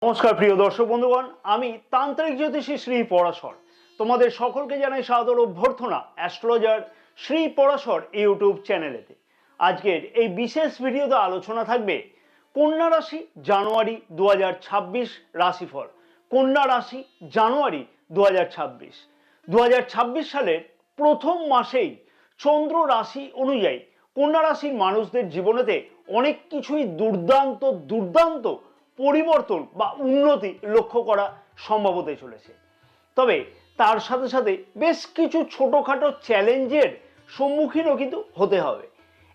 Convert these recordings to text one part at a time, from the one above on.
নমস্কার প্রিয় দর্শক বন্ধুগণ, আমি তান্ত্রিক জ্যোতিষী শ্রী পরাশর তোমাদের সকলকে জানাই সাদর অভ্যর্থনা অ্যাস্ট্রোলজার শ্রী পরাশর ইউটিউব চ্যানেলেতে। আজকের এই বিশেষ ভিডিওতে আলোচনা থাকবে কন্যা রাশি জানুয়ারি 2026 রাশিফল। কন্যা রাশি জানুয়ারি 2026 সালের প্রথম মাসেই চন্দ্র রাশি অনুযায়ী কন্যা রাশির মানুষদের জীবনেতে অনেক কিছুই দুর্দান্ত দুর্দান্ত পরিবর্তন বা উন্নতি লক্ষ্য করা সম্ভব হতে চলেছে। তবে তার সাথে সাথে বেশ কিছু ছোটখাটো চ্যালেঞ্জের সম্মুখীনও কিন্তু হতে হবে।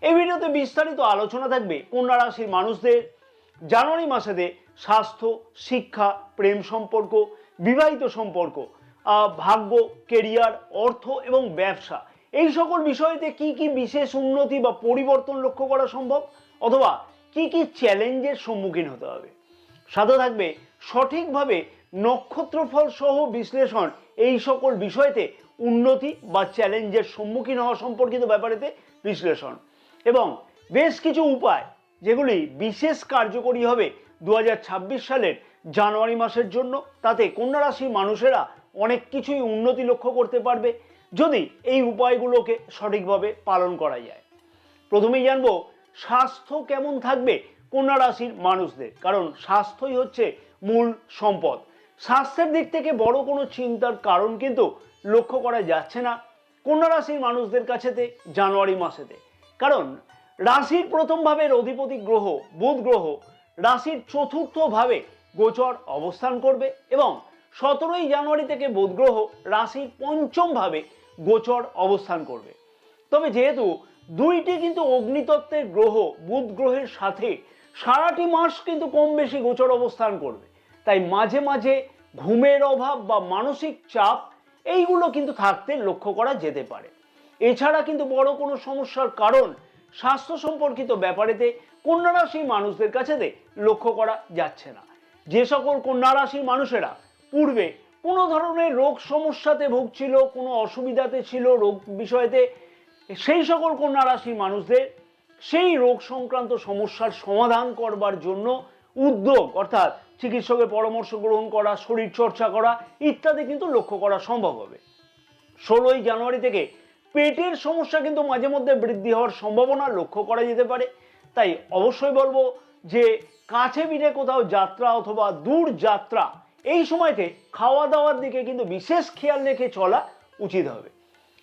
এই ভিডিওতে বিস্তারিত আলোচনা থাকবে কন্যা রাশির মানুষদের জানুয়ারি মাসেতে স্বাস্থ্য, শিক্ষা, প্রেম সম্পর্ক, বিবাহিত সম্পর্ক, ভাগ্য, কেরিয়ার, অর্থ এবং ব্যবসা, এই সকল বিষয়তে কি কি বিশেষ উন্নতি বা পরিবর্তন লক্ষ্য করা সম্ভব, অথবা কি কি চ্যালেঞ্জের সম্মুখীন হতে হবে। সাথে থাকবে সঠিকভাবে নক্ষত্রফল সহ বিশ্লেষণ, এই সকল বিষয়তে উন্নতি বা চ্যালেঞ্জের সম্মুখীন হওয়া সম্পর্কিত ব্যাপারেতে বিশ্লেষণ, এবং বেশ কিছু উপায় যেগুলি বিশেষ কার্যকরী হবে 2026 সালের জানুয়ারি মাসের জন্য। তাতে কন্যা রাশির মানুষেরা অনেক কিছুই উন্নতি লক্ষ্য করতে পারবে যদি এই উপায়গুলোকে সঠিকভাবে পালন করা যায়। প্রথমেই জানবো স্বাস্থ্য কেমন থাকবে কন্যা রাশির মানুষদের, কারণ স্বাস্থ্যই হচ্ছে মূল সম্পদ। স্বাস্থ্যের দিক থেকে বড় কোনো চিন্তার কারণ কিন্তু লক্ষ্য করা যাচ্ছে না কন্যা রাশির মানুষদের কাছেতে জানুয়ারি মাসেতে, কারণ রাশির প্রথম ভাবের অধিপতি গ্রহ বুধ গ্রহ রাশির চতুর্থ ভাবে গোচর অবস্থান করবে, এবং 17ই জানুয়ারি থেকে বুধ গ্রহ রাশির পঞ্চম ভাবে গোচর অবস্থান করবে। তবে যেহেতু দুইটি কিন্তু অগ্নিতত্ত্বের গ্রহ বুধ গ্রহের সাথে সারাটি মাস কিন্তু কম বেশি গোচর অবস্থান করবে, তাই মাঝে মাঝে ঘুমের অভাব বা মানসিক চাপ এইগুলো কিন্তু থাকতে লক্ষ্য করা যেতে পারে। এছাড়া কিন্তু বড় কোনো সমস্যার কারণ স্বাস্থ্য সম্পর্কিত ব্যাপারেতে কন্যা রাশির মানুষদের কাছেতে লক্ষ্য করা যাচ্ছে না। যে সকল কন্যা রাশির মানুষেরা পূর্বে কোনো ধরনের রোগ সমস্যাতে ভুগছিল, কোনো অসুবিধাতে ছিল রোগ বিষয়তে, সেই সকল কন্যা রাশির মানুষদের সেই রোগ সংক্রান্ত সমস্যার সমাধান করবার জন্য উদ্যোগ, অর্থাৎ চিকিৎসকের পরামর্শ গ্রহণ করা, শরীর চর্চা করা ইত্যাদি কিন্তু লক্ষ্য করা সম্ভব হবে। 16ই জানুয়ারি থেকে পেটের সমস্যা কিন্তু মাঝে মধ্যে বৃদ্ধি হওয়ার সম্ভাবনা লক্ষ্য করা যেতে পারে। তাই অবশ্যই বলবো যে কাছে পিঠে কোথাও যাত্রা অথবা দূর যাত্রা এই সময়তে খাওয়া দাওয়ার দিকে কিন্তু বিশেষ খেয়াল রেখে চলা উচিত হবে।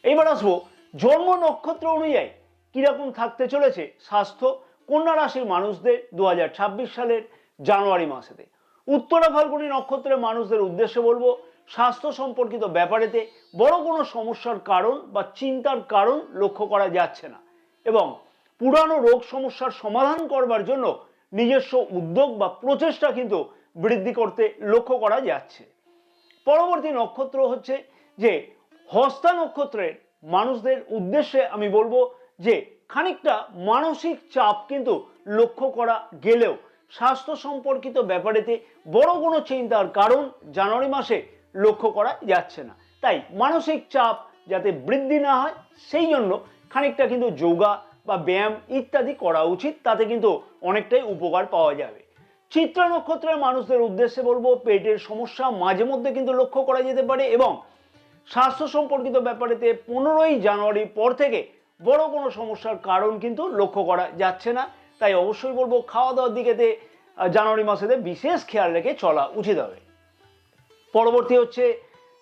এইবার আসবো জন্ম নক্ষত্র অনুযায়ী কিরকম থাকতে চলেছে স্বাস্থ্য কন্যা রাশির মানুষদের 2026 সালের জানুয়ারি মাসেতে। উত্তরা ফাল্গুনী নক্ষত্রের মানুষদের উদ্দেশ্যে বলবো স্বাস্থ্য সম্পর্কিত ব্যাপারেতে বড় কোনো সমস্যার কারণ বা চিন্তার কারণ লক্ষ্য করা যাচ্ছে না, এবং পুরানো রোগ সমস্যার সমাধান করবার জন্য নিজস্ব উদ্যোগ বা প্রচেষ্টা কিন্তু বৃদ্ধি করতে লক্ষ্য করা যাচ্ছে। পরবর্তী নক্ষত্র হচ্ছে যে হস্তা নক্ষত্রের মানুষদের উদ্দেশ্যে আমি বলবো যে খানিকটা মানসিক চাপ কিন্তু লক্ষ্য করা গেলেও স্বাস্থ্য সম্পর্কিত ব্যাপারেতে বড় কোনো চিন্তার কারণ জানুয়ারি মাসে লক্ষ্য করা যাচ্ছে না। তাই মানসিক চাপ যাতে বৃদ্ধি না হয় সেই জন্য খানিকটা কিন্তু যোগা বা ব্যায়াম ইত্যাদি করা উচিত, তাতে কিন্তু অনেকটাই উপকার পাওয়া যাবে। চিত্রা নক্ষত্রের মানুষদের উদ্দেশ্যে বলবো পেটের সমস্যা মাঝে মধ্যে কিন্তু লক্ষ্য করা যেতে পারে, এবং স্বাস্থ্য সম্পর্কিত ব্যাপারেতে 15ই জানুয়ারির পর থেকে বড় কোনো সমস্যার কারণ কিন্তু লক্ষ্য করা যাচ্ছে না। তাই অবশ্যই বলবো খাওয়া দাওয়ার দিকেতে জানুয়ারি মাসেতে বিশেষ খেয়াল রেখে চলা উচিত হবে। পরবর্তী হচ্ছে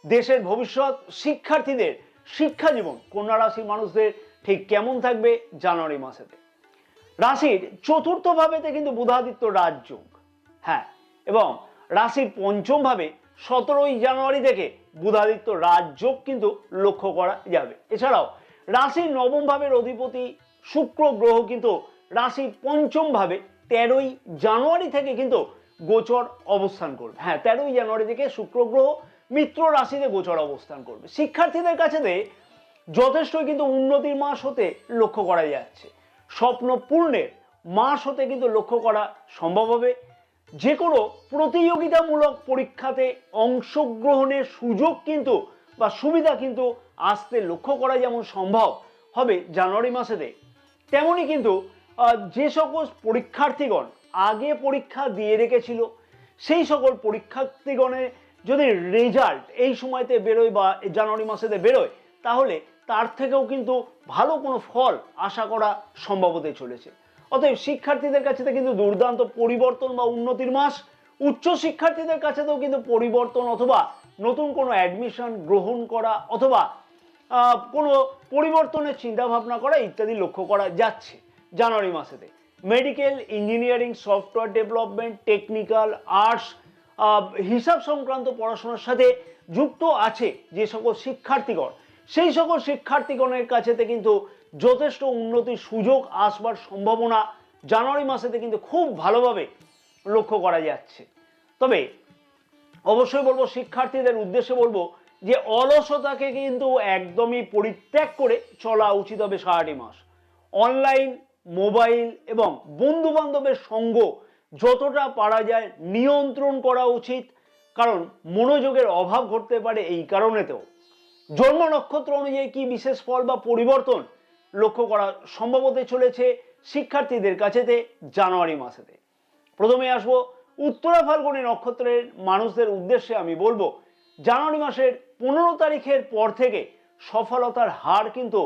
দেশের ভবিষ্যৎ, শিক্ষার্থীদের শিক্ষা জীবন কন্যা রাশির মানুষদের ঠিক কেমন থাকবে জানুয়ারি মাসেতে। রাশির চতুর্থ ভাবেতে কিন্তু বুধাদিত্য রাজযোগ, হ্যাঁ, এবং রাশির পঞ্চম ভাবে 17ই জানুয়ারি থেকে বুধাদিত্য রাজযোগ কিন্তু লক্ষ্য করা যাবে। এছাড়াও রাশির নবম ভাবের অধিপতি শুক্র গ্রহ কিন্তু রাশির পঞ্চম ভাবে 13ই জানুয়ারি থেকে কিন্তু গোচর অবস্থান করবে। হ্যাঁ, 13ই জানুয়ারি থেকে শুক্র গ্রহ মিত্র রাশিতে গোচর অবস্থান করবে। শিক্ষার্থীদের কাছে যথেষ্ট কিন্তু উন্নতির মাস হতে লক্ষ্য করা যাচ্ছে, স্বপ্ন পূর্ণের মাস হতে কিন্তু লক্ষ্য করা সম্ভব হবে। যে কোনো প্রতিযোগিতামূলক পরীক্ষাতে অংশগ্রহণের সুযোগ কিন্তু বা সুবিধা কিন্তু আসতে লক্ষ্য করা যেমন সম্ভব হবে জানুয়ারি মাসেতে, তেমনি কিন্তু যে সকল পরীক্ষার্থীগণ আগে পরীক্ষা দিয়ে রেখেছিল সেই সকল পরীক্ষার্থীগণের যদি রেজাল্ট এই সময়তে বেরোয় বা জানুয়ারি মাসেতে বেরোয়, তাহলে তার থেকেও কিন্তু ভালো কোনো ফল আশা করা সম্ভব হতে চলেছে। অতএব শিক্ষার্থীদের কাছে কিন্তু দুর্দান্ত পরিবর্তন বা উন্নতির মাস। উচ্চ শিক্ষার্থীদের কাছেও কিন্তু পরিবর্তন অথবা নতুন কোনো অ্যাডমিশন গ্রহণ করা অথবা কোনো পরিবর্তনের চিন্তা ভাবনা করা ইত্যাদি লক্ষ্য করা যাচ্ছে জানুয়ারি মাসেতে। Medical, engineering, software development, technical, arts, হিসাব সংক্রান্ত পড়াশোনার সাথে যুক্ত আছে যে সকল শিক্ষার্থীগণ, সেই সকল শিক্ষার্থীগণের কাছেতে কিন্তু যথেষ্ট উন্নতির সুযোগ আসবার সম্ভাবনা জানুয়ারি মাসেতে কিন্তু খুব ভালোভাবে লক্ষ্য করা যাচ্ছে। তবে অবশ্যই বলবো, শিক্ষার্থীদের উদ্দেশ্যে বলবো যে অলসতাকে কিন্তু একদমই পরিত্যাগ করে চলা উচিত হবে সারাটি মাস। অনলাইন, মোবাইল এবং বন্ধু বান্ধবের সঙ্গ যতটা পারা যায় নিয়ন্ত্রণ করা উচিত, কারণ মনোযোগের অভাব ঘটতে পারে এই কারণেতেও। জন্ম নক্ষত্র অনুযায়ী কি বিশেষ ফল বা পরিবর্তন লক্ষ্য করা সম্ভব হতে চলেছে শিক্ষার্থীদের কাছেতে জানুয়ারি মাসেতে। প্রথমে আসবো উত্তরা ফাল্গুনী নক্ষত্রের মানুষদের উদ্দেশ্যে। আমি বলবো জানুয়ারি মাসের 15 তারিখের পর থেকে সফলতার হার কিন্তু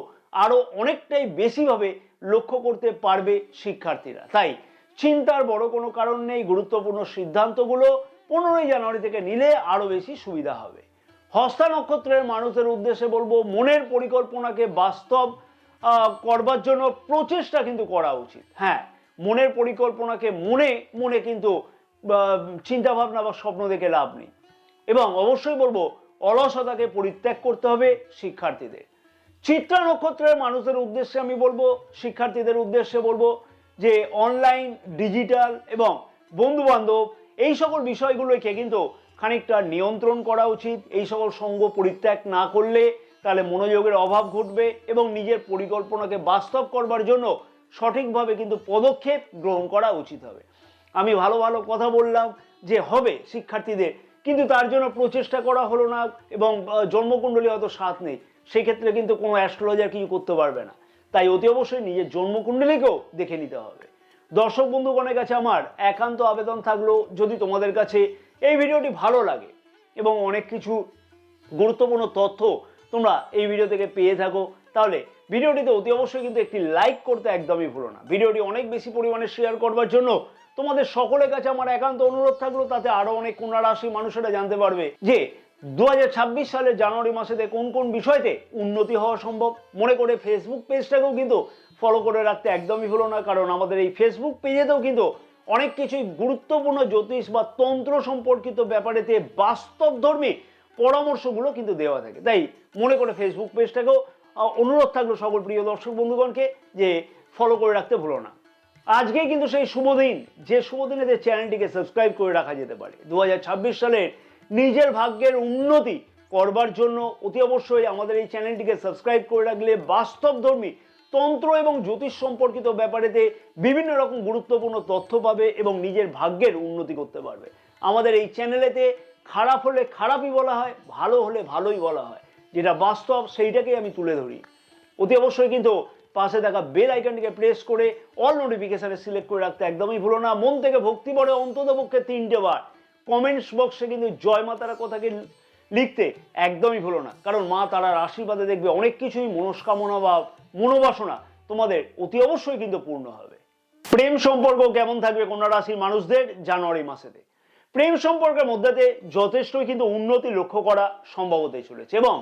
আরো অনেকটাই বেশিভাবে লক্ষ্য করতে পারবে শিক্ষার্থীরা। তাই চিন্তার বড় কোনো কারণ নেই। গুরুত্বপূর্ণ সিদ্ধান্তগুলো 15 জানুয়ারি থেকে নিলে আরো বেশি সুবিধা হবে। হস্তা নক্ষত্রের মানুষদের উদ্দেশ্যে বলবো মনের পরিকল্পনাকে বাস্তব করবার জন্য প্রচেষ্টা কিন্তু করা উচিত। হ্যাঁ, মনের পরিকল্পনাকে মনে মনে কিন্তু চিন্তা ভাবনা বা স্বপ্ন দেখে লাভ নেই। এবং অবশ্যই বলবো অলসতাকে পরিত্যাগ করতে হবে শিক্ষার্থীদের। চিত্রা নক্ষত্রের মানুষদের উদ্দেশ্যে আমি বলবো, শিক্ষার্থীদের উদ্দেশ্যে বলবো যে অনলাইন, ডিজিটাল এবং বন্ধু বান্ধব এই সকল বিষয়গুলোকে কিন্তু খানিকটা নিয়ন্ত্রণ করা উচিত। এই সকল সঙ্গ পরিত্যাগ না করলে তাহলে মনোযোগের অভাব ঘটবে এবং নিজের পরিকল্পনাকে বাস্তব করবার জন্য সঠিকভাবে কিন্তু পদক্ষেপ গ্রহণ করা উচিত হবে। আমি ভালো ভালো কথা বললাম যে হবে শিক্ষার্থীদের, কিন্তু তার জন্য প্রচেষ্টা করা হলো না এবং জন্মকুণ্ডলী হয়তো সাথ নেই, সেক্ষেত্রে কিন্তু কোনো অ্যাস্ট্রোলজার কিছু করতে পারবে না। তাই অতি অবশ্যই নিজের জন্মকুণ্ডলীকেও দেখে নিতে হবে। দর্শক বন্ধুগণের কাছে আমার একান্ত আবেদন থাকলো, যদি তোমাদের কাছে এই ভিডিওটি ভালো লাগে এবং অনেক কিছু গুরুত্বপূর্ণ তথ্য তোমরা এই ভিডিও থেকে পেয়ে থাকো, তাহলে ভিডিওটিতে অতি অবশ্যই কিন্তু একটি লাইক করতে একদমই ভুলো না। ভিডিওটি অনেক বেশি পরিমাণে শেয়ার করবার জন্য তোমাদের সকলের কাছে আমার একান্ত অনুরোধ থাকলো, তাতে আরো অনেক কন্যা রাশি মানুষেরা জানতে পারবে যে 2026 সালের জানুয়ারি মাসেতে কোন কোন বিষয়তে উন্নতি হওয়া সম্ভব। মনে করে ফেসবুক পেজটাকেও কিন্তু ফলো করে রাখতে একদমই ভুলো না, কারণ আমাদের এই ফেসবুক পেজেতেও কিন্তু অনেক কিছুই গুরুত্বপূর্ণ জ্যোতিষ বা তন্ত্র সম্পর্কিত ব্যাপারেতে বাস্তবধর্মী পরামর্শগুলো কিন্তু দেওয়া থাকে। তাই মনে করে ফেসবুক পেজটাকেও অনুরোধ থাকলো সকল প্রিয় দর্শক বন্ধুগণকে যে ফলো করে রাখতে ভুলো না। আজকে কিন্তু সেই শুভ দিন, যে শুভ দিনে যে চ্যানেলটিকে সাবস্ক্রাইব করে রাখা যেতে পারে। 2026 সালের নিজের ভাগ্যের উন্নতি করবার জন্য অতি অবশ্যই আমাদের এই চ্যানেলটিকে সাবস্ক্রাইব করে রাখলে বাস্তবধর্মী তন্ত্র এবং জ্যোতিষ সম্পর্কিত ব্যাপারেতে বিভিন্ন রকম গুরুত্বপূর্ণ তথ্য পাবে এবং নিজের ভাগ্যের উন্নতি করতে পারবে। আমাদের এই চ্যানেলেতে খারাপ হলে খারাপই বলা হয়, ভালো হলে ভালোই বলা হয়, যেটা বাস্তব সেইটাকেই আমি তুলে ধরি। অতি অবশ্যই কিন্তু পাশে থাকা বেল আইকনটিকে প্রেস করে অল নোটিফিকেশনে সিলেক্ট করে রাখতে একদমই ভুলো না। মন থেকে ভক্তি ভরে অন্ততপক্ষে 3টে বার কমেন্টস বক্সে কিন্তু জয় মা তারা কথাকে লিখতে একদমই ভুলো না, কারণ মা তারার আশীর্বাদে দেখবে অনেক কিছুই মনস্কামনা বা মনোবাসনা তোমাদের অতি অবশ্যই কিন্তু পূর্ণ হবে। প্রেম সম্পর্ক কেমন থাকবে কন্যা রাশির মানুষদের জানুয়ারি মাসেতে? প্রেম সম্পর্কের মধ্যে যথেষ্টই কিন্তু উন্নতি লক্ষ্য করা সম্ভব হতে চলেছে এবং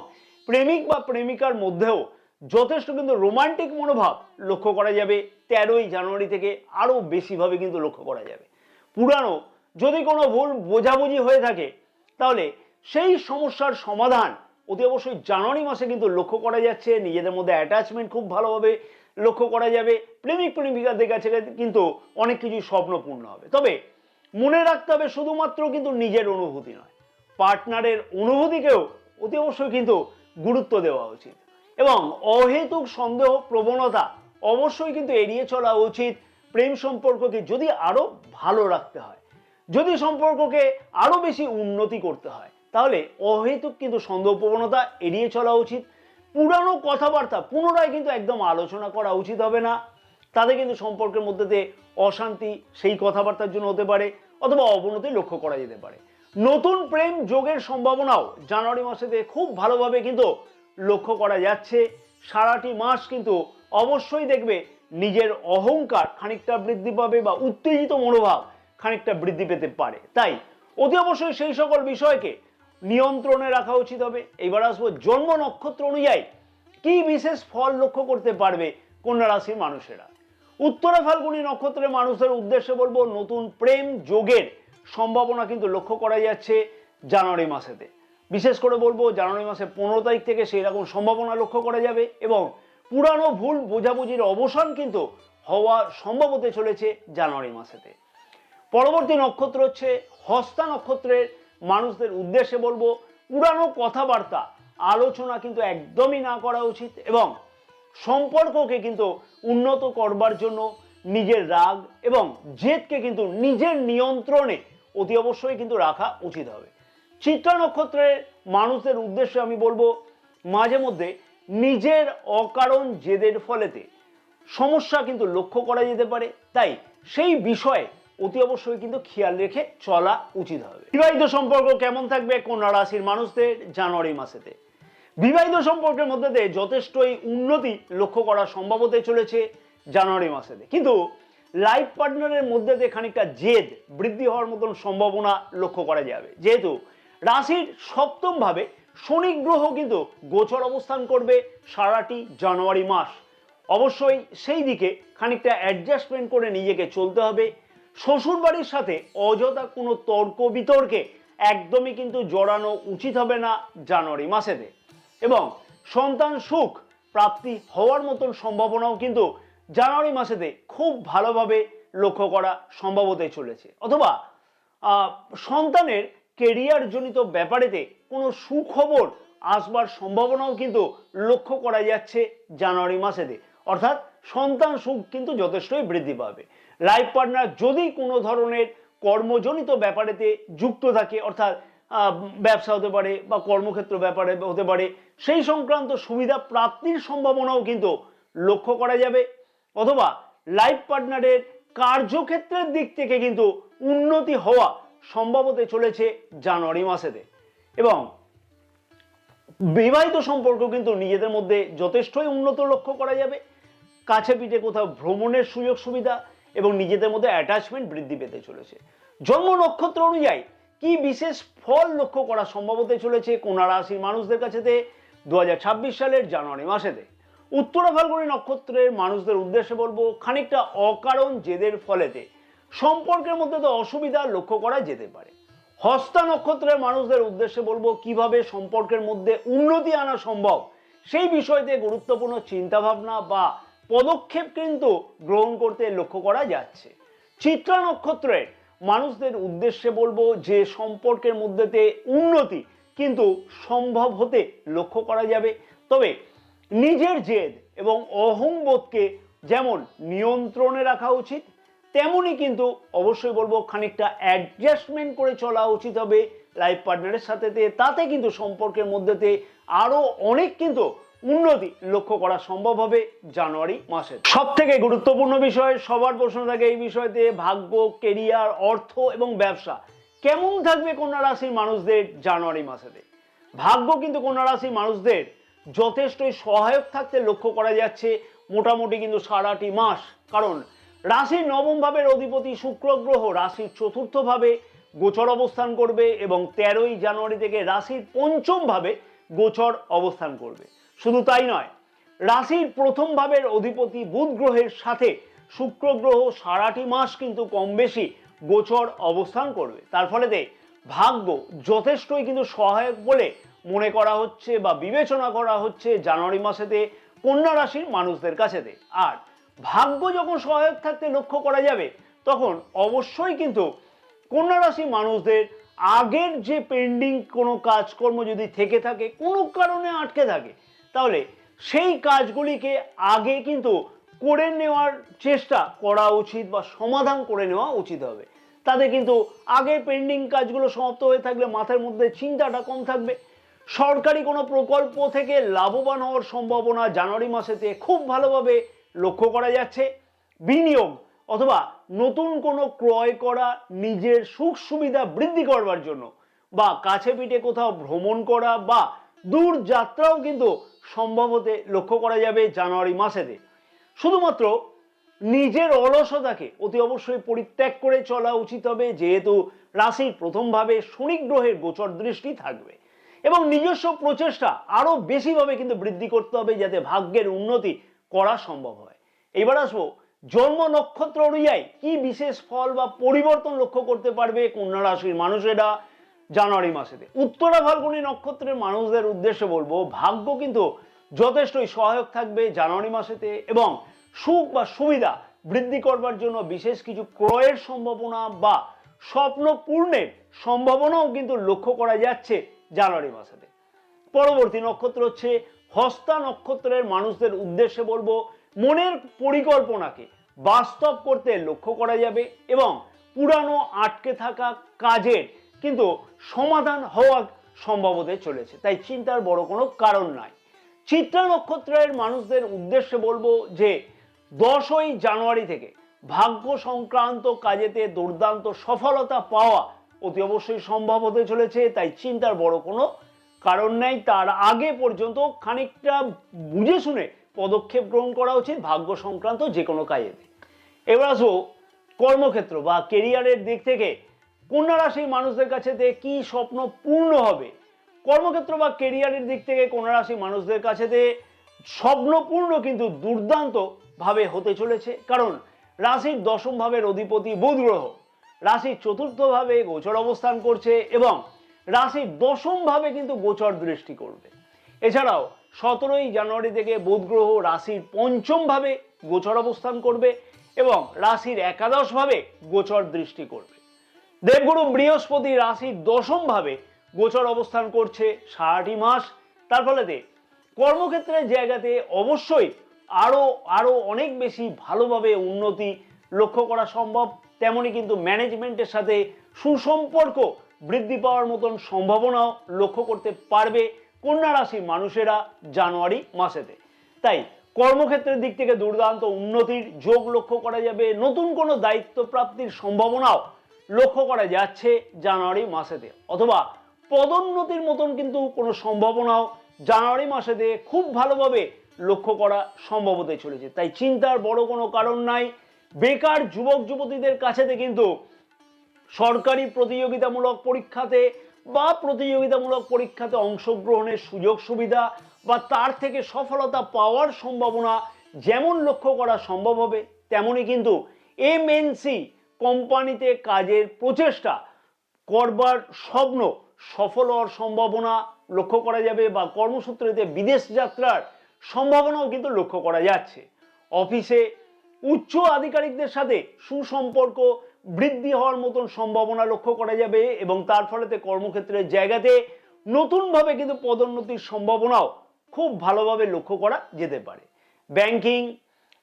প্রেমিক বা প্রেমিকার মধ্যেও যথেষ্ট কিন্তু রোমান্টিক মনোভাব লক্ষ্য করা যাবে 13 জানুয়ারি থেকে আরো বেশিভাবে কিন্তু লক্ষ্য করা যাবে। পুরানো যদি কোনো ভুল বোঝাবুঝি হয়ে থাকে তাহলে সেই সমস্যার সমাধান অতি অবশ্যই জানুয়ারি মাসে কিন্তু লক্ষ্য করা যাচ্ছে। নিজেদের মধ্যে অ্যাটাচমেন্ট খুব ভালোভাবে লক্ষ্য করা যাবে। প্রেমিক প্রেমিকাদের কাছে কিন্তু অনেক কিছুই স্বপ্নপূর্ণ হবে। তবে মনে রাখতে হবে শুধুমাত্র কিন্তু নিজের অনুভূতি নয়, পার্টনারের অনুভূতিকেও অতি অবশ্যই কিন্তু গুরুত্ব দেওয়া উচিত এবং অহেতুক সন্দেহ প্রবণতা অবশ্যই কিন্তু এড়িয়ে চলা উচিত। প্রেম সম্পর্ককে যদি আরো ভালো রাখতে হয়, যদি সম্পর্ককে আরো বেশি উন্নতি করতে হয়, তাহলে অহেতুক কিন্তু সন্দেহ প্রবণতা এড়িয়ে চলা উচিত। পুরানো কথাবার্তা পুনরায় কিন্তু একদম আলোচনা করা উচিত হবে না, তাতে কিন্তু সম্পর্কের মধ্যে অশান্তি সেই কথাবার্তার জন্য হতে পারে। অথবা অবনতি লক্ষ্য করা যেতে পারে। নতুন প্রেম যোগের সম্ভাবনাও জানুয়ারি মাসেতে খুব ভালোভাবে কিন্তু লক্ষ্য করা যাচ্ছে। সারাটি মাস কিন্তু অবশ্যই দেখবে নিজের অহংকার খানিকটা বৃদ্ধি পাবে বা উত্তেজিত মনোভাব খানিকটা বৃদ্ধি পেতে পারে। তাই অতি অবশ্যই সেই সকল বিষয়কে নিয়ন্ত্রণে রাখা উচিত হবে। এবার আসবো জন্ম নক্ষত্র অনুযায়ী কি বিশেষ ফল লক্ষ্য করতে পারবে কন্যা রাশির মানুষেরা। উত্তরা ফাল্গুনী নক্ষত্রের মানুষদের উদ্দেশ্যে বলবো নতুন প্রেম যোগের সম্ভাবনা কিন্তু লক্ষ্য করা যাচ্ছে জানুয়ারি মাসেতে। বিশেষ করে বলবো জানুয়ারি মাসে 15 তারিখ থেকে সেই রকম সম্ভাবনা লক্ষ্য করা যাবে এবং পুরানো ভুল বোঝাবুঝির অবসান কিন্তু হওয়া সম্ভব হতে চলেছে জানুয়ারি মাসেতে। পরবর্তী নক্ষত্র হচ্ছে হস্তা নক্ষত্রের মানুষদের উদ্দেশ্যে বলবো পুরানো কথাবার্তা আলোচনা কিন্তু একদমই না করা উচিত এবং সম্পর্ককে কিন্তু উন্নত করবার জন্য নিজের রাগ এবং জেদকে কিন্তু নিজের নিয়ন্ত্রণে অতি অবশ্যই কিন্তু রাখা উচিত হবে। চিত্রা নক্ষত্রের মানুষদের উদ্দেশ্যে আমি বলবো মাঝে মধ্যে নিজের অকারণ জেদের ফলেতে সমস্যা কিন্তু লক্ষ্য করা যেতে পারে, তাই সেই বিষয়ে অতি অবশ্যই কিন্তু খেয়াল রেখে চলা উচিত হবে। বিবাহিত সম্পর্ক কেমন থাকবে কন্যা রাশির মানুষদের জানুয়ারি মাসেতে? বিবাহিত সম্পর্কের মধ্যে দিয়ে যথেষ্টই উন্নতি লক্ষ্য করা সম্ভব হতে চলেছে জানুয়ারি মাসেতে, কিন্তু লাইফ পার্টনারের মধ্যে দিয়ে খানিকটা জেদ বৃদ্ধি হওয়ার মতন সম্ভাবনা লক্ষ্য করা যাবে। যেহেতু রাশির সপ্তম ভাবে শনি গ্রহ কিন্তু গোচর অবস্থান করবে সারাটি জানুয়ারি মাস, অবশ্যই সেই দিকে খানিকটা অ্যাডজাস্টমেন্ট করে নিজেকে চলতে হবে। শ্বশুর বাড়ির সাথে অযথা কোনো তর্ক বিতর্কে একদমই কিন্তু জড়ানো উচিত হবে না জানুয়ারি মাসেতে এবং সন্তান সুখ প্রাপ্তি হওয়ার মতন সম্ভাবনাও কিন্তু জানুয়ারি মাসেতে খুব ভালোভাবে লক্ষ্য করা সম্ভব হতে চলেছে। অথবা সন্তানের কেরিয়ার জনিত ব্যাপারেতে কোনো সুখবর আসবার সম্ভাবনাও কিন্তু লক্ষ্য করা যাচ্ছে জানুয়ারি মাসেতে, অর্থাৎ সন্তান সুখ কিন্তু যথেষ্টই বৃদ্ধি পাবে। লাইফ পার্টনার যদি কোনো ধরনের কর্মজনিত ব্যাপারেতে যুক্ত থাকে, অর্থাৎ ব্যবসা হতে পারে বা কর্মক্ষেত্র ব্যাপারে হতে পারে, সেই সংক্রান্ত সুবিধা প্রাপ্তির সম্ভাবনাও কিন্তু লক্ষ্য করা যাবে। অথবা লাইফ পার্টনারের কার্যক্ষেত্রের দিক থেকে কিন্তু উন্নতি হওয়া সম্ভব হতে চলেছে জানুয়ারি মাসেতে এবং বিবাহিত সম্পর্ক কিন্তু নিজেদের মধ্যে যথেষ্টই উন্নত লক্ষ্য করা যাবে। কাছে পিঠে কোথাও ভ্রমণের সুযোগ সুবিধা এবং নিজেদের মধ্যে অ্যাটাচমেন্ট বৃদ্ধি পেতে চলেছে। জন্ম নক্ষত্র অনুযায়ী কি বিশেষ ফল লক্ষ্য করা সম্ভব হতে চলেছে কন্যা রাশির মানুষদের কাছেতে 2026 সালের জানুয়ারি মাসেতে? উত্তরা ফাল্গুনী নক্ষত্রের মানুষদের উদ্দেশ্যে বলবো খানিকটা অকারণ জেদের ফলেতে সম্পর্কের মধ্যে তো অসুবিধা লক্ষ্য করা যেতে পারে। হস্তা নক্ষত্রের মানুষদের উদ্দেশ্যে বলবো কিভাবে সম্পর্কের মধ্যে উন্নতি আনা সম্ভব সেই বিষয়তে গুরুত্বপূর্ণ চিন্তাভাবনা বা পদক্ষেপ কিন্তু গ্রহণ করতে লক্ষ্য করা যাচ্ছে। চিত্রা নক্ষত্রের মানুষদের উদ্দেশ্যে বলবো যে সম্পর্কের মধ্যেতে উন্নতি কিন্তু সম্ভব হতে লক্ষ্য করা যাবে, তবে নিজের জেদ এবং অহংবোধকে যেমন নিয়ন্ত্রণে রাখা উচিত তেমনি কিন্তু অবশ্যই বলবো খানিকটা অ্যাডজাস্টমেন্ট করে চলা উচিত হবে লাইফ পার্টনারের সাথে, তাতে কিন্তু সম্পর্কের মধ্যেতে আরো অনেক কিন্তু উন্নতি লক্ষ্য করা সম্ভব হবে জানুয়ারি মাসে। সব থেকে গুরুত্বপূর্ণ বিষয় সবার প্রশ্ন থাকে এই বিষয়তে, ভাগ্য, কেরিয়ার, অর্থ এবং ব্যবসা কেমন থাকবে কন্যা রাশির মানুষদের জানুয়ারি মাসেতে? ভাগ্য কিন্তু কন্যা রাশির মানুষদের যথেষ্টই সহায়ক থাকতে লক্ষ্য করা যাচ্ছে মোটামুটি কিন্তু সারাটি মাস, কারণ রাশির নবম ভাবের অধিপতি শুক্র গ্রহ রাশির চতুর্থ ভাবে গোচর অবস্থান করবে এবং 13ই জানুয়ারি থেকে রাশির পঞ্চম ভাবে গোচর অবস্থান করবে। শুধু তাই নয়, রাশির প্রথম ভাবের অধিপতি বুধ গ্রহের সাথে শুক্র গ্রহ সারাটি মাস কিন্তু কম বেশি গোচর অবস্থান করবে। তার ফলেতে ভাগ্য যথেষ্টই কিন্তু সহায়ক বলে মনে করা হচ্ছে বা বিবেচনা করা হচ্ছে জানুয়ারি মাসেতে কন্যা রাশির মানুষদের কাছেতে। আর ভাগ্য যখন সহায়ক থাকতে লক্ষ্য করা যাবে তখন অবশ্যই কিন্তু কন্যা রাশির মানুষদের আগের যে পেন্ডিং কোনো কাজকর্ম যদি থেকে থাকে, কোনো কারণে আটকে থাকে, তাহলে সেই কাজগুলিকে আগে কিন্তু করে নেওয়ার চেষ্টা করা উচিত বা সমাধান করে নেওয়া উচিত হবে। তাতে কিন্তু আগের পেন্ডিং কাজগুলো সমাপ্ত হয়ে থাকলে মাথার মধ্যে চিন্তাটা কম থাকবে। সরকারি কোনো প্রকল্প থেকে লাভবান হওয়ার সম্ভাবনা জানুয়ারি মাসেতে খুব ভালোভাবে লক্ষ্য করা যাচ্ছে। বিনিয়োগ অথবা নতুন কোনো ক্রয় করা, নিজের সুখ সুবিধা বৃদ্ধি করবার জন্য, বা কাছে পিঠে কোথাও ভ্রমণ করা বা দূর যাত্রাও কিন্তু সম্ভব হতে লক্ষ্য করা যাবে জানুয়ারি মাসেতে। শুধুমাত্র নিজের অলসতাকে অতি অবশ্যই পরিত্যাগ করে চলা উচিত হবে, যেহেতু রাশির প্রথম ভাবে শনি গ্রহের গোচর দৃষ্টি থাকবে, এবং নিজস্ব প্রচেষ্টা আরো বেশিভাবে কিন্তু বৃদ্ধি করতে হবে যাতে ভাগ্যের উন্নতি করা সম্ভব হয়। এবার আসবো জন্ম নক্ষত্র অনুযায়ী কি বিশেষ ফল বা পরিবর্তন লক্ষ্য করতে পারবে কন্যা রাশির মানুষেরা জানুয়ারি মাসেতে। উত্তরা ফাল্গুনী নক্ষত্রের মানুষদের উদ্দেশ্যে বলবো, ভাগ্য কিন্তু যথেষ্টই সহায়ক থাকবে জানুয়ারি মাসেতে, এবং সুখ বা সুবিধা বৃদ্ধি করবার জন্য বিশেষ কিছু ক্রয়ের সম্ভাবনা বা স্বপ্ন পূর্ণের সম্ভাবনাও কিন্তু লক্ষ্য করা যাচ্ছে জানুয়ারি মাসেতে। পরবর্তী নক্ষত্র হচ্ছে হস্তা নক্ষত্রের মানুষদের উদ্দেশ্যে বলবো, মনের পরিকল্পনাকে বাস্তব করতে লক্ষ্য করা যাবে, এবং পুরানো আটকে থাকা কাজের কিন্তু সমাধান হওয়া সম্ভব হতে চলেছে, তাই চিন্তার বড় কোনো কারণ নাই। চিত্রা নক্ষত্রের মানুষদের উদ্দেশ্যে বলবো যে 10ই জানুয়ারি থেকে ভাগ্য সংক্রান্ত কাজেতে দুর্দান্ত সফলতা পাওয়া অতি অবশ্যই সম্ভব হতে চলেছে, তাই চিন্তার বড় কোনো কারণ নেই। তার আগে পর্যন্ত খানিকটা বুঝে শুনে পদক্ষেপ গ্রহণ করা উচিত ভাগ্য সংক্রান্ত যে কোনো কাজেতে। এবার আসবো কর্মক্ষেত্র বা কেরিয়ারের দিক থেকে কন্যা রাশির মানুষদের কাছে কি স্বপ্ন পূর্ণ হবে। কর্মক্ষেত্র বা কেরিয়ারের দিক থেকে কন্যা রাশির মানুষদের কাছে স্বপ্নপূর্ণ কিন্তু দুর্দান্ত ভাবে হতে চলেছে, কারণ রাশির দশম ভাবের অধিপতি বুধ গ্রহ রাশির চতুর্থ ভাবে গোচর অবস্থান করছে, এবং রাশির দশম ভাবে কিন্তু গোচর দৃষ্টি করবে। এছাড়াও 17ই জানুয়ারি থেকে বুধ গ্রহ রাশির পঞ্চম ভাবে গোচর অবস্থান করবে এবং রাশির একাদশ ভাবে গোচর দৃষ্টি করবে। দেবগুরু বৃহস্পতি রাশির দশম ভাবে গোচর অবস্থান করছে সারাটি মাস। তার ফলেতে কর্মক্ষেত্রের জায়গাতে অবশ্যই আরো অনেক বেশি ভালোভাবে উন্নতি লক্ষ্য করা সম্ভব, তেমনি কিন্তু ম্যানেজমেন্টের সাথে সুসম্পর্ক বৃদ্ধি পাওয়ার মতন সম্ভাবনাও লক্ষ্য করতে পারবে কন্যা রাশির মানুষেরা জানুয়ারি মাসেতে। তাই কর্মক্ষেত্রের দিক থেকে দুর্দান্ত উন্নতির যোগ লক্ষ্য করা যাবে, নতুন কোনো দায়িত্ব প্রাপ্তির সম্ভাবনাও লক্ষ্য করা যাচ্ছে জানুয়ারি মাসেতে, অথবা পদোন্নতির মতন কিন্তু কোনো সম্ভাবনাও জানুয়ারি মাসেতে খুব ভালোভাবে লক্ষ্য করা সম্ভব হতে চলেছে। তাই চিন্তার বড় কোনো কারণ নাই। বেকার যুবক যুবতীদের কাছে কিন্তু সরকারি প্রতিযোগিতামূলক পরীক্ষাতে অংশগ্রহণের সুযোগ সুবিধা বা তার থেকে সফলতা পাওয়ার সম্ভাবনা যেমন লক্ষ্য করা সম্ভব হবে, তেমনি কিন্তু এমএনসি কোম্পানিতে কাজের প্রচেষ্টা করবার স্বপ্ন সফল হওয়ার সম্ভাবনা লক্ষ্য করা যাবে, বা কর্মসূত্রেতে বিদেশ যাত্রার সম্ভাবনাও কিন্তু লক্ষ্য করা যাচ্ছে। অফিসে উচ্চ আধিকারিকদের সাথে সুসম্পর্ক বৃদ্ধি হওয়ার মতন সম্ভাবনা লক্ষ্য করা যাবে, এবং তার ফলেতে কর্মক্ষেত্রের জায়গাতে নতুনভাবে কিন্তু পদোন্নতির সম্ভাবনাও খুব ভালোভাবে লক্ষ্য করা যেতে পারে। ব্যাংকিং,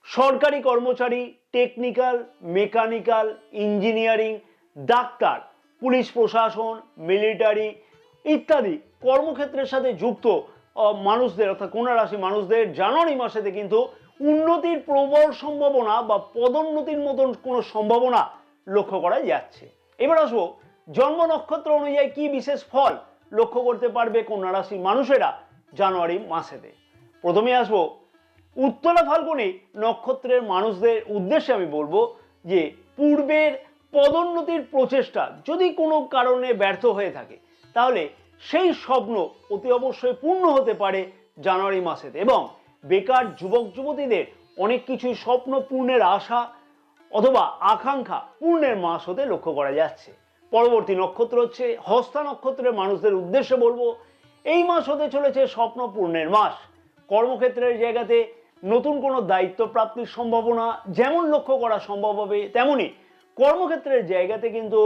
সরকারি কর্মচারী, technical, mechanical, engineering, doctor, police প্রশাসন, মিলিটারি ইত্যাদি কর্মক্ষেত্রের সাথে যুক্ত মানুষদের অর্থাৎ কন্যা রাশি মানুষদের জানুয়ারি মাসেতে কিন্তু উন্নতির প্রবল সম্ভাবনা বা পদোন্নতির মতন কোনো সম্ভাবনা লক্ষ্য করা যাচ্ছে। এবার আসবো জন্ম নক্ষত্র অনুযায়ী কি বিশেষ ফল লক্ষ্য করতে পারবে কন্যা রাশির মানুষেরা জানুয়ারি মাসেতে। প্রথমে আসবো উত্তরা ফাল্গুনী নক্ষত্রের মানুষদের উদ্দেশ্যে আমি বলবো যে পূর্বের পদোন্নতির প্রচেষ্টা যদি কোনো কারণে ব্যর্থ হয়ে থাকে, তাহলে সেই স্বপ্ন অতি অবশ্যই পূর্ণ হতে পারে জানুয়ারি মাসেতে, এবং বেকার যুবক যুবতীদের অনেক কিছুই স্বপ্ন পূর্ণের আশা অথবা আকাঙ্ক্ষা পূর্ণের মাস হতে লক্ষ্য করা যাচ্ছে। পরবর্তী নক্ষত্র হচ্ছে হস্তা নক্ষত্রের মানুষদের উদ্দেশ্যে বলবো, এই মাস হতে চলেছে স্বপ্ন পূর্ণের মাস। কর্মক্ষেত্রের জায়গাতে নতুন কোনো দায়িত্ব প্রাপ্তির সম্ভাবনা যেমন লক্ষ্য করা সম্ভব হবে, তেমনি কর্মক্ষেত্রের জায়গাতে কিন্তু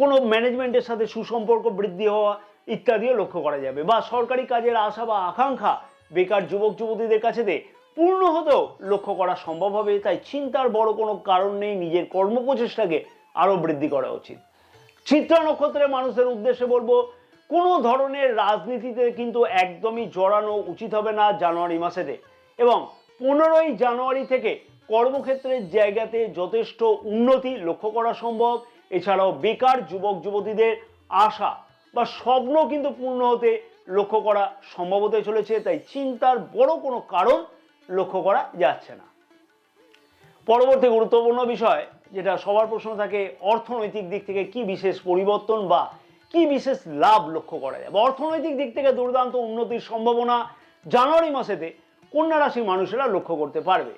কোনো ম্যানেজমেন্টের সাথে সুসম্পর্ক বৃদ্ধি হওয়া ইত্যাদিও লক্ষ্য করা যাবে, বা সরকারি কাজের আশা বা আকাঙ্ক্ষা বেকার যুবক যুবতীদের কাছে পূর্ণ হতেও লক্ষ্য করা সম্ভব হবে। তাই চিন্তার বড় কোনো কারণ নেই, নিজের কর্মপ্রচেষ্টাকে আরো বৃদ্ধি করা উচিত। চিত্রা নক্ষত্রের মানুষদের উদ্দেশ্যে বলবো, কোনো ধরনের রাজনীতিতে কিন্তু একদমই জড়ানো উচিত হবে না জানুয়ারি মাসেতে, এবং 15ই জানুয়ারি থেকে কর্মক্ষেত্রের জায়গাতে যথেষ্ট উন্নতি লক্ষ্য করা সম্ভব। এছাড়াও বেকার যুবক যুবতীদের আশা বা স্বপ্ন কিন্তু পূর্ণ হতে লক্ষ্য করা সম্ভব হতে চলেছে, তাই চিন্তার বড় কোনো কারণ লক্ষ্য করা যাচ্ছে না। পরবর্তী গুরুত্বপূর্ণ বিষয় যেটা সবার প্রশ্ন থাকে, অর্থনৈতিক দিক থেকে কি বিশেষ পরিবর্তন বা কি বিশেষ লাভ লক্ষ্য করা যায়। অর্থনৈতিক দিক থেকে দুর্দান্ত উন্নতির সম্ভাবনা জানুয়ারি মাসেতে কন্যা রাশির মানুষেরা লক্ষ্য করতে পারবে।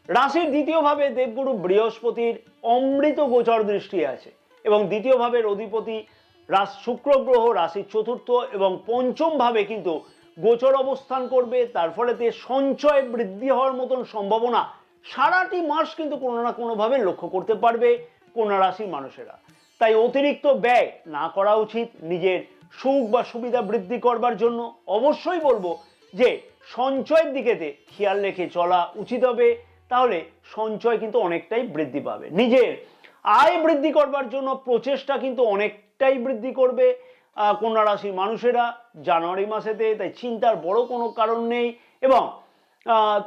রাশির দ্বিতীয় ভাবে দেবগুরু বৃহস্পতির অমৃত গোচর দৃষ্টি আছে এবং দ্বিতীয় ভাবের অধিপতি শুক্র গ্রহ রাশির চতুর্থ এবং পঞ্চম ভাবে কিন্তু গোচর অবস্থান করবে। তার ফলেতে সঞ্চয় বৃদ্ধি হওয়ার মতন সম্ভাবনা সারাটি মাস কিন্তু কোনো না কোনোভাবে লক্ষ্য করতে পারবে কন্যা রাশির মানুষেরা। তাই অতিরিক্ত ব্যয় না করা উচিত। নিজের সুখ বা সুবিধা বৃদ্ধি করবার জন্য অবশ্যই বলবো যে সঞ্চয়ের দিকেতে খেয়াল রেখে চলা উচিত হবে, তাহলে সঞ্চয় কিন্তু অনেকটাই বৃদ্ধি পাবে। নিজের আয় বৃদ্ধি করবার জন্য প্রচেষ্টা কিন্তু অনেকটাই বৃদ্ধি করবে কন্যা রাশির মানুষেরা জানুয়ারি মাসেতে, তাই চিন্তার বড় কোনো কারণ নেই। এবং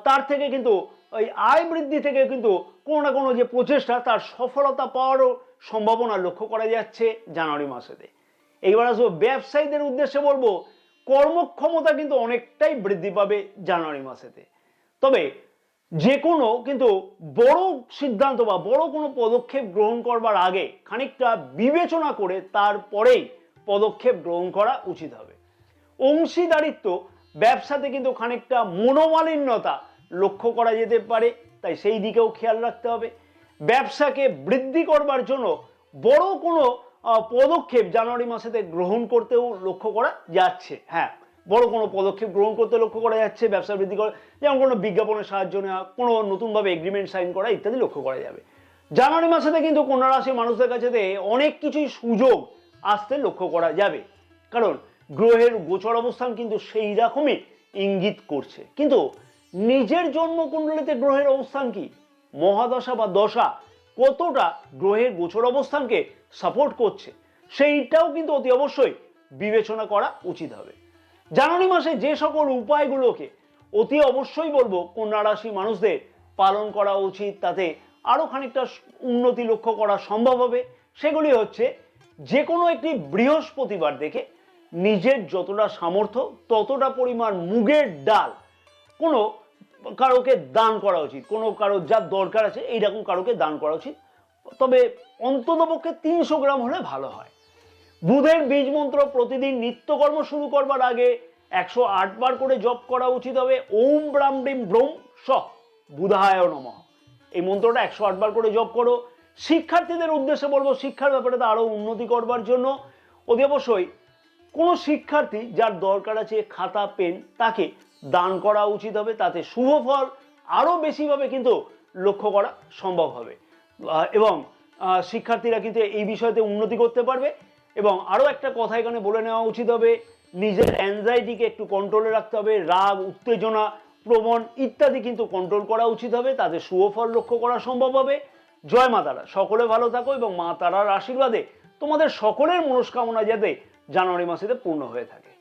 তার থেকে কিন্তু ওই আয় বৃদ্ধি থেকে কিন্তু কোনো না কোনো যে প্রচেষ্টা তার সফলতা পাওয়ারও সম্ভাবনা লক্ষ্য করা যাচ্ছে জানুয়ারি মাসেতে। এইবার আসবো ব্যবসায়ীদের উদ্দেশ্যে বলবো, কর্মক্ষমতা কিন্তু অনেকটাই বৃদ্ধি পাবে জানুয়ারি মাসেতে। তবে যে কোনো কিন্তু বড় সিদ্ধান্ত বা বড় কোনো পদক্ষেপ গ্রহণ করবার আগে খানিকটা বিবেচনা করে তারপরেই পদক্ষেপ গ্রহণ করা উচিত হবে। অংশীদারিত্ব ব্যবসাতে কিন্তু খানিকটা মনোমালিন্যতা লক্ষ্য করা যেতে পারে, তাই সেই দিকেও খেয়াল রাখতে হবে। ব্যবসাকে বৃদ্ধি করবার জন্য বড় কোনো পদক্ষেপ জানুয়ারি মাসেতে গ্রহণ করতেও লক্ষ্য করা যাচ্ছে। হ্যাঁ, বড় কোনো পদক্ষেপ গ্রহণ করতে লক্ষ্য করা যাচ্ছে ব্যবসা বৃদ্ধি করা, যেমন কোনো বিজ্ঞাপনের সাহায্য নেওয়া, কোনো নতুনভাবে এগ্রিমেন্ট সাইন করা ইত্যাদি লক্ষ্য করা যাবে। জানুয়ারি মাসেতে কিন্তু কন্যা রাশির মানুষদের কাছে অনেক কিছুই সুযোগ আসতে লক্ষ্য করা যাবে, কারণ গ্রহের গোচর অবস্থান কিন্তু সেই রকমই ইঙ্গিত করছে। কিন্তু নিজের জন্মকুণ্ডলিতে গ্রহের অবস্থান কি, মহাদশা বা দশা কতটা গ্রহের গোচর অবস্থানকে সাপোর্ট করছে, সেইটাও কিন্তু অতি অবশ্যই বিবেচনা করা উচিত হবে। জানুয়ারি মাসে যে সকল উপায়গুলোকে অতি অবশ্যই বলবো কন্যা রাশি মানুষদের পালন করা উচিত, তাতে আরো খানিকটা উন্নতি লক্ষ্য করা সম্ভব হবে, সেগুলি হচ্ছে যে কোনো একটি বৃহস্পতিবার দেখে নিজের যতটা সামর্থ্য ততটা পরিমাণ মুগের ডাল কোনো কারোকে দান করা উচিত। কোনো কারো যার দরকার আছে এইরকম কারোকে দান করা উচিত, তবে অন্ততপক্ষে 300 গ্রাম হলে ভালো হয়। বুধের বীজ মন্ত্র প্রতিদিন নিত্যকর্ম শুরু করবার আগে 108 বার করে জপ করা উচিত হবে। ওম ব্রাম ডিম ব্রোম স বুধায় নমঃ, এই মন্ত্রটা 108 বার করে জপ করো। শিক্ষার্থীদের উদ্দেশ্যে বলবো, শিক্ষার ব্যাপারে তো আরো উন্নতি করবার জন্য অতি অবশ্যই কোনো শিক্ষার্থী যার দরকার আছে খাতা পেন তাকে দান করা উচিত হবে, তাতে শুভ ফল আরো বেশিভাবে কিন্তু লক্ষ্য করা সম্ভব হবে এবং শিক্ষার্থীরা কিন্তু এই বিষয়তে উন্নতি করতে পারবে। এবং আরো একটা কথা এখানে বলে নেওয়া উচিত হবে, নিজের অ্যাংজাইটিকে একটু কন্ট্রোলে রাখতে হবে, রাগ উত্তেজনা প্রবণ ইত্যাদি কিন্তু কন্ট্রোল করা উচিত হবে, তাতে শুভ ফল লক্ষ্য করা সম্ভব হবে। জয় মা তারা, সকলে ভালো থাকো এবং মা তারার আশীর্বাদে তোমাদের সকলের মনস্কামনা যাতে জানুয়ারি মাসেতে পূর্ণ হয়ে থাকে।